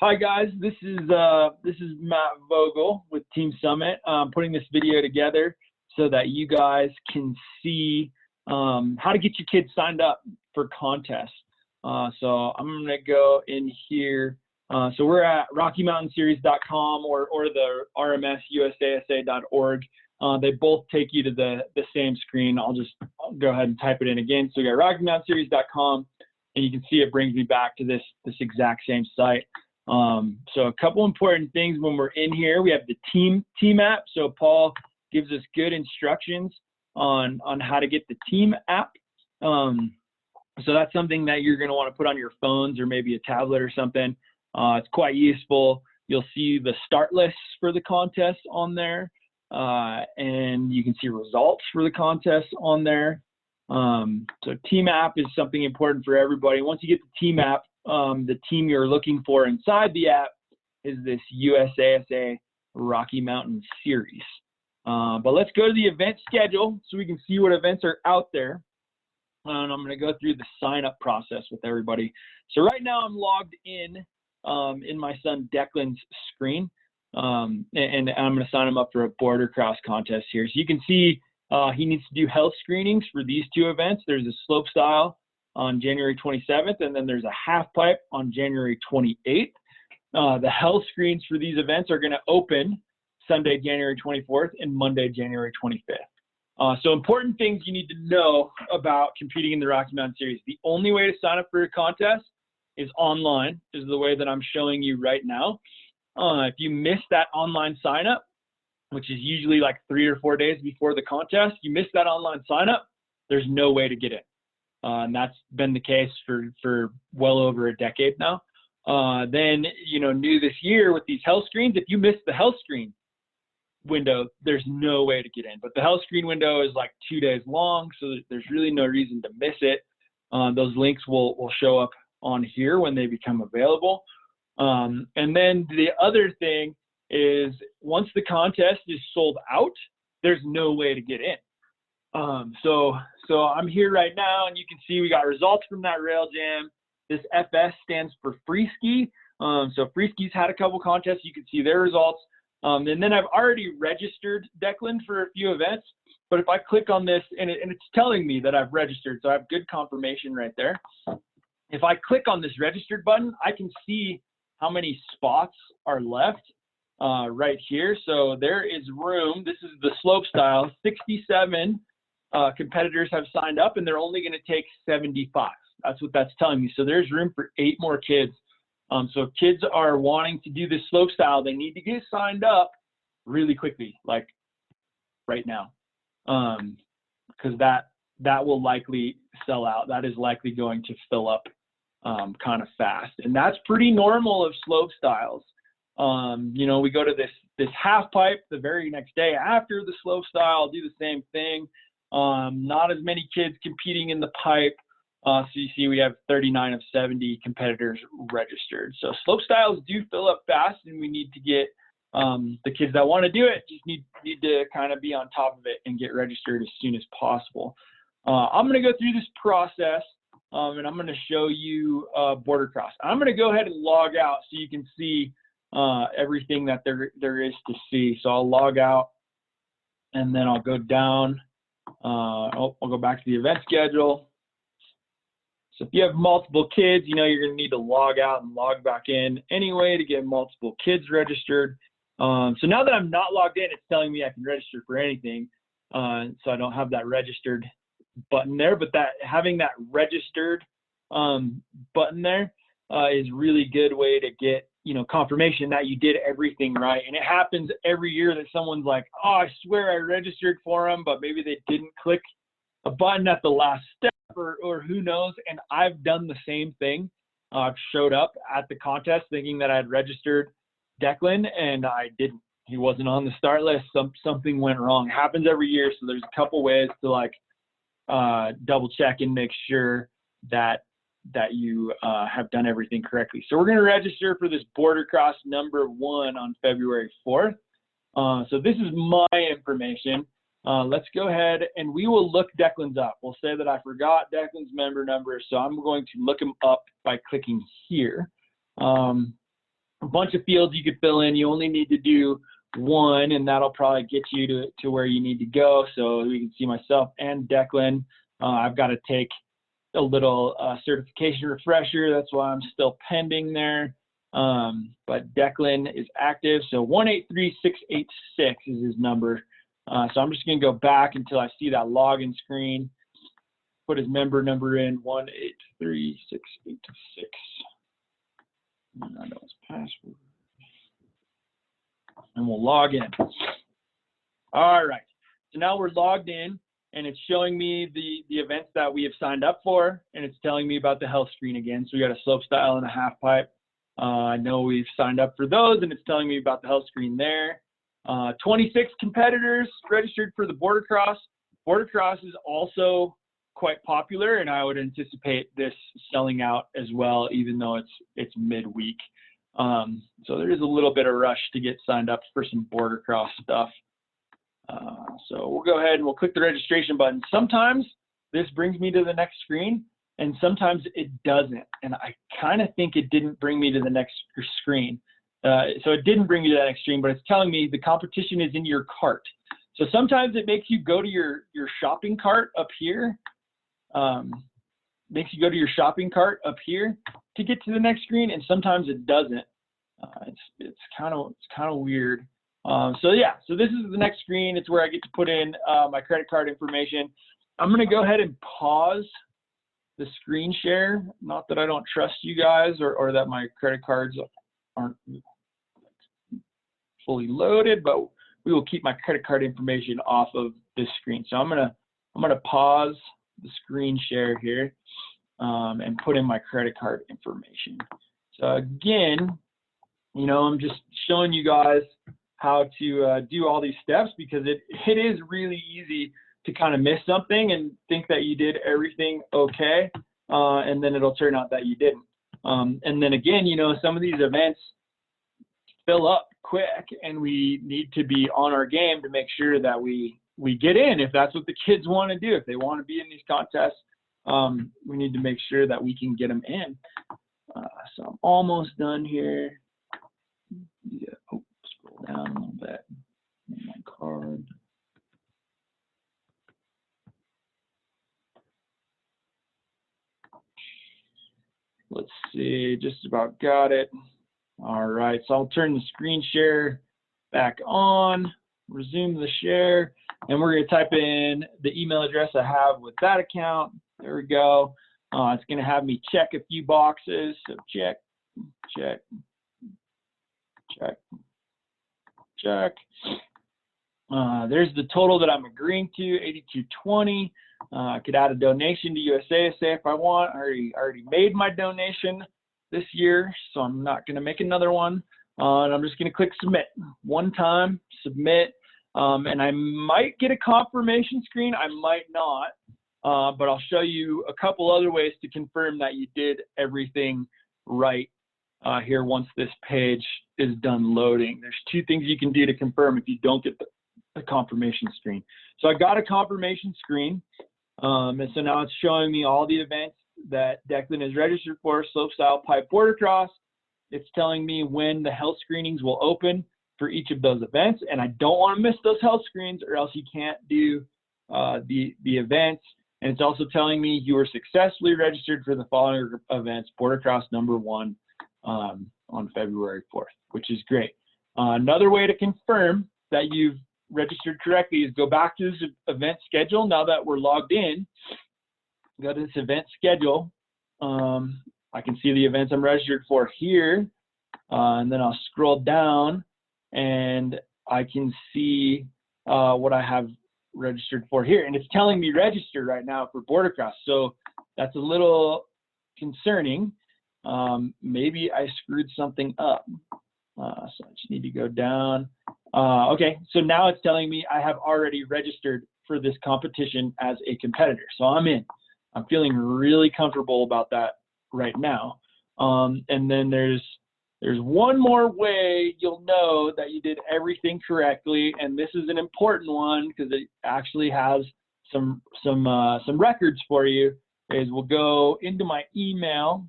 Hi guys, this is Matt Vogel with Team Summit. Putting this video together so that you guys can see how to get your kids signed up for contests. So I'm gonna go in here. So we're at RockyMountainSeries.com or the RMSUSASA.org. They both take you to the same screen. I'll go ahead and type it in again. So we got RockyMountainSeries.com, and you can see it brings me back to this exact same site. So a couple important things when we're in here. We have the team app. So Paul gives us good instructions on how to get the team app. So that's something that you're going to want to put on your phones or maybe a tablet or something. It's quite useful. You'll see the start lists for the contest on there, and you can see results for the contest on there. So team app is something important for everybody. Once you get the team app, the team you're looking for inside the app is this USASA Rocky Mountain Series. But let's go to the event schedule so we can see what events are out there. And I'm going to go through the sign up process with everybody. So right now I'm logged in my son Declan's screen, and I'm going to sign him up for a border cross contest here. So you can see he needs to do health screenings for these two events. There's a slope style on January 27th, and then there's a half pipe on January 28th. The health screens for these events are going to open Sunday, January 24th and Monday, January 25th. So important things you need to know about competing in the Rocky Mountain Series. The only way to sign up for a contest is online, is the way that I'm showing you right now. If you miss that online sign up, which is usually like 3 or 4 days before the contest, you miss that online sign up, there's no way to get in. And that's been the case for well over a decade now. Then, new this year with these health screens, if you miss the health screen window, there's no way to get in. But the health screen window is like 2 days long, so there's really no reason to miss it. Those links will show up on here when they become available. And then the other thing is once the contest is sold out, there's no way to get in. So I'm here right now, and you can see we got results from that rail jam. This FS stands for free ski. So free ski's had a couple contests. You can see their results. And then I've already registered Declan for a few events, but if I click on this and it's telling me that I've registered, so I have good confirmation right there. If I click on this registered button, I can see how many spots are left right here. So there is room. This is the slope style. 67 competitors have signed up, and they're only going to take 75. That's what that's telling me. So there's room for 8 more kids. So if kids are wanting to do this slope style, they need to get signed up really quickly, like right now, because that will likely sell out. That is likely going to fill up kind of fast, and that's pretty normal of slope styles. We go to this half pipe the very next day after the slope style, do the same thing. Not as many kids competing in the pipe. So you see we have 39 of 70 competitors registered. So slope styles do fill up fast, and we need to get the kids that want to do it just need to kind of be on top of it and get registered as soon as possible. I'm going to go through this process, and I'm going to show you border cross. I'm going to go ahead and log out so you can see everything that there is to see. So I'll log out, and then I'll go down. I'll go back to the event schedule. So if you have multiple kids, you're going to need to log out and log back in anyway to get multiple kids registered. So now that I'm not logged in, it's telling me I can register for anything. So I don't have that registered button there, but having that registered button there is really good way to get confirmation that you did everything right. And it happens every year that someone's like, oh, I swear I registered for them, but maybe they didn't click a button at the last step or who knows. And I've done the same thing. I've showed up at the contest thinking that I had registered Declan, and I didn't. He wasn't on the start list. Something went wrong. Happens every year. So there's a couple ways to double check and make sure that you have done everything correctly. So we're going to register for this border cross number 1 on February 4th. So this is my information. Let's go ahead and we will look Declan's up. We'll say that I forgot Declan's member number, so I'm going to look him up by clicking here. a bunch of fields you could fill in. You only need to do one, and that'll probably get you to where you need to go. So we can see myself and Declan. I've got to take a little certification refresher. That's why I'm still pending there. But Declan is active. So 183686 is his number. So I'm just going to go back until I see that login screen. Put his member number in, 183686. And I know his password. And we'll log in. All right. So now we're logged in, and it's showing me the events that we have signed up for, and it's telling me about the health screen again. So we got a slope style and a half pipe. I know we've signed up for those, and it's telling me about the health screen there. 26 competitors registered for the border cross. Border cross is also quite popular, and I would anticipate this selling out as well, even though it's midweek. So there is a little bit of rush to get signed up for some border cross stuff. So we'll go ahead and we'll click the registration button. Sometimes this brings me to the next screen, and sometimes it doesn't. And I kind of think it didn't bring me to the next screen. So it didn't bring me to that next screen, but it's telling me the competition is in your cart. So sometimes it makes you go to your shopping cart up here. Makes you go to your shopping cart up here to get to the next screen, and sometimes it doesn't. It's kind of weird. So yeah, so this is the next screen. It's where I get to put in my credit card information. I'm gonna go ahead and pause the screen share. Not that I don't trust you guys or that my credit cards aren't fully loaded, but we will keep my credit card information off of this screen. So I'm gonna pause the screen share here and put in my credit card information. So again, you know, I'm just showing you guys how to do all these steps, because it is really easy to kind of miss something and think that you did everything okay, and then it'll turn out that you didn't. And then again, you know, some of these events fill up quick, and we need to be on our game to make sure that we get in if that's what the kids want to do. If they want to be in these contests, we need to make sure that we can get them in. So I'm almost done here. Yeah. Oh, scroll down a little bit. My card. Let's see, just about got it. All right, so I'll turn the screen share back on, resume the share, and we're going to type in the email address I have with that account. There we go. It's going to have me check a few boxes. So check, check, check, check. There's the total that I'm agreeing to, 8220. I could add a donation to USASA if I want. I already made my donation this year, so I'm not going to make another one. And I'm just going to click submit. One time, submit. And I might get a confirmation screen. I might not. But I'll show you a couple other ways to confirm that you did everything right here once this page is done loading. There's two things you can do to confirm if you don't get the confirmation screen. So I got a confirmation screen. And so now it's showing me all the events that Declan is registered for, slopestyle, pipe, border cross. It's telling me when the health screenings will open for each of those events. And I don't want to miss those health screens, or else you can't do the events. And it's also telling me you were successfully registered for the following events: border cross number 1 on February 4th, which is great. Another way to confirm that you've registered correctly is go back to this event schedule. Now that we're logged in, go to this event schedule. I can see the events I'm registered for here, and then I'll scroll down and I can see what I have registered for here, and it's telling me register right now for border cross. So that's a little concerning. Maybe I screwed something up. So I just need to go down. Okay, so now it's telling me I have already registered for this competition as a competitor. So I'm in. I'm feeling really comfortable about that right now. And then there's one more way you'll know that you did everything correctly, and this is an important one because it actually has some records for you. Is we'll go into my email,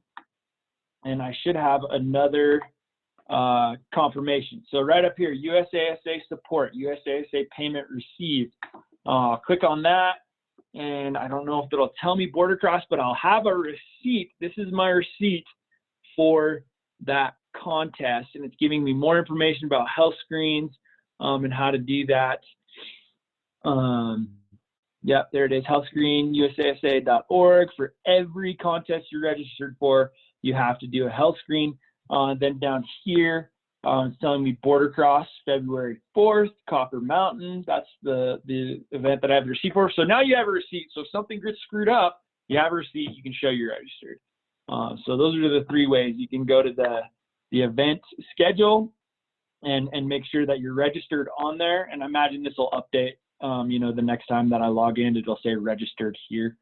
and I should have another confirmation. So right up here, USASA support, USASA payment received. Click on that, and I don't know if it'll tell me border cross, but I'll have a receipt. This is my receipt for that contest, and it's giving me more information about health screens and how to do that. Yep, there it is, health screen, usasa.org. For every contest you're registered for, you have to do a health screen. Then down here, it's telling me border cross, February 4th, Copper Mountain. That's the event that I have the receipt for. So now you have a receipt. So if something gets screwed up, you have a receipt, you can show you're registered. So those are the 3 ways. You can go to the event schedule and make sure that you're registered on there. And I imagine this will update, you know, the next time that I log in, it'll say registered here.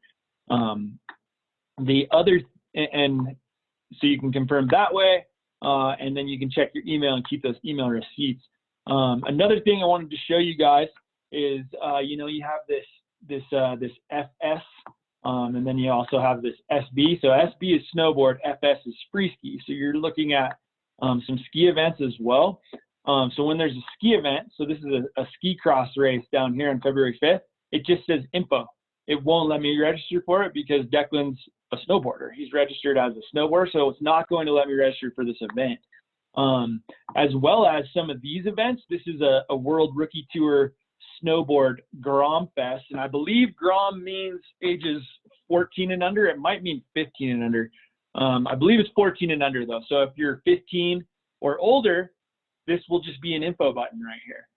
The other, and so you can confirm that way, and then you can check your email and keep those email receipts. Another thing I wanted to show you guys is, you know, you have this FS, and then you also have this SB. So SB is snowboard, FS is free ski. So you're looking at some ski events as well. So when there's a ski event, so this is a ski cross race down here on February 5th, it just says info. It won't let me register for it because Declan's a snowboarder. He's registered as a snowboarder, so it's not going to let me register for this event. As well as some of these events, this is a World Rookie Tour Snowboard Grom Fest, and I believe Grom means ages 14 and under. It might mean 15 and under. I believe it's 14 and under though. So if you're 15 or older, this will just be an info button right here.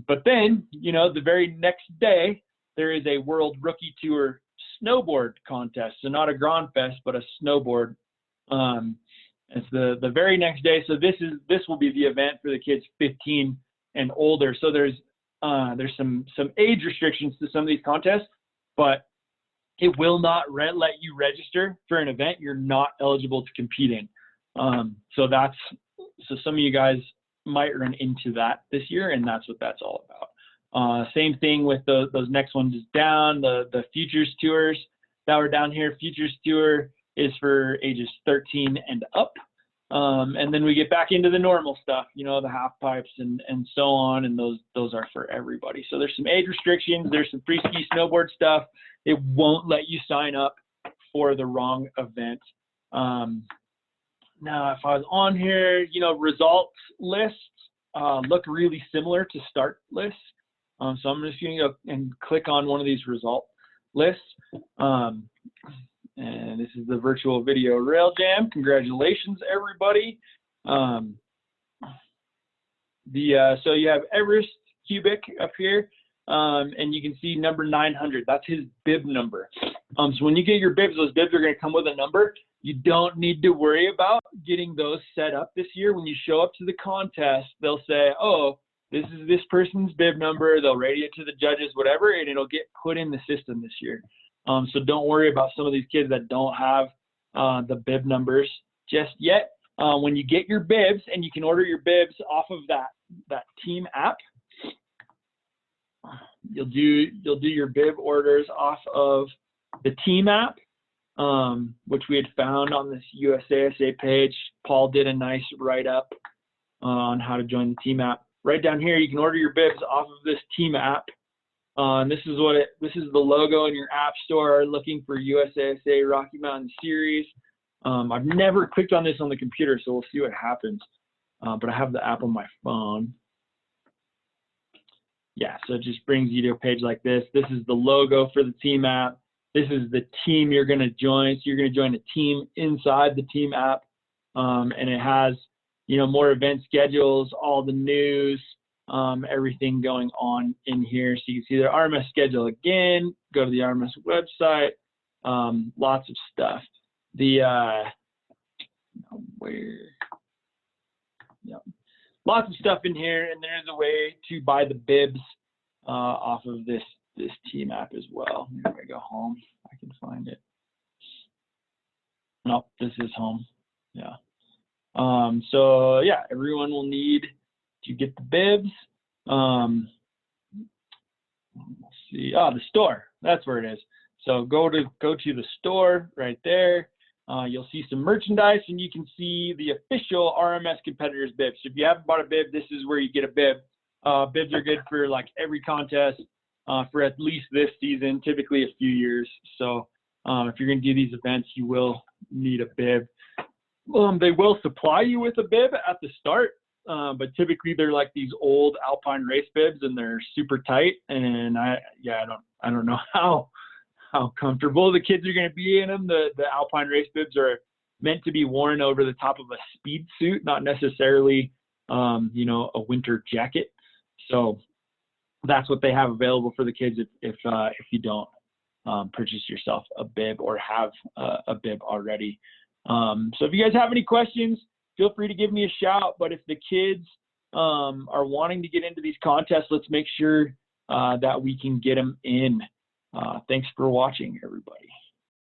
But then, you know, the very next day, there is a World Rookie Tour Snowboard contest. So not a Grand Fest, but a snowboard. It's the very next day. So this will be the event for the kids 15 and older. So there's some age restrictions to some of these contests, but it will not let you register for an event you're not eligible to compete in. So some of you guys might run into that this year, and that's what that's all about. Same thing with those next ones down, the Futures Tours that were down here. Futures Tour is for ages 13 and up. And then we get back into the normal stuff, you know, the half pipes and so on, and those are for everybody. So there's some age restrictions, there's some free ski snowboard stuff. It won't let you sign up for the wrong event. Now, if I was on here, you know, results lists look really similar to start lists. So I'm just going to go and click on one of these result lists. And this is the virtual video rail jam. Congratulations, everybody. So you have Everest Cubic up here, and you can see number 900. That's his bib number. So when you get your bibs, those bibs are going to come with a number. You don't need to worry about getting those set up this year. When you show up to the contest, they'll say, oh, this is this person's bib number. They'll radio it to the judges, whatever, and it'll get put in the system this year. So don't worry about some of these kids that don't have the bib numbers just yet. When you get your bibs, and you can order your bibs off of that team app, you'll do your bib orders off of the team app, which we had found on this USASA page. Paul did a nice write-up on how to join the team app. Right down here, you can order your bibs off of this team app. And this is the logo in your app store looking for USASA Rocky Mountain Series. I've never clicked on this on the computer, so we'll see what happens. But I have the app on my phone. Yeah, so it just brings you to a page like this. This is the logo for the team app. This is the team you're going to join. So you're going to join a team inside the team app. And it has, you know, more event schedules, all the news, everything going on in here. So you can see the RMS schedule again, go to the RMS website, lots of stuff. Lots of stuff in here, and there's a way to buy the bibs off of this team app as well. I'm gonna go home, if I can find it. Nope, this is home, yeah. So yeah, everyone will need to get the bibs. Let's see, the store, that's where it is. So go to the store right there. you'll see some merchandise, and you can see the official RMS competitors bibs. So if you haven't bought a bib, this is where you get a bib. Bibs are good for like every contest for at least this season, typically a few years. So if you're going to do these events, you will need a bib. They will supply you with a bib at the start, but typically they're like these old Alpine race bibs, and they're super tight. And I don't know how comfortable the kids are going to be in them. The Alpine race bibs are meant to be worn over the top of a speed suit, not necessarily, a winter jacket. So that's what they have available for the kids if you don't purchase yourself a bib or have a bib already. So if you guys have any questions, feel free to give me a shout. But if the kids are wanting to get into these contests, let's make sure that we can get them in. Thanks for watching, everybody.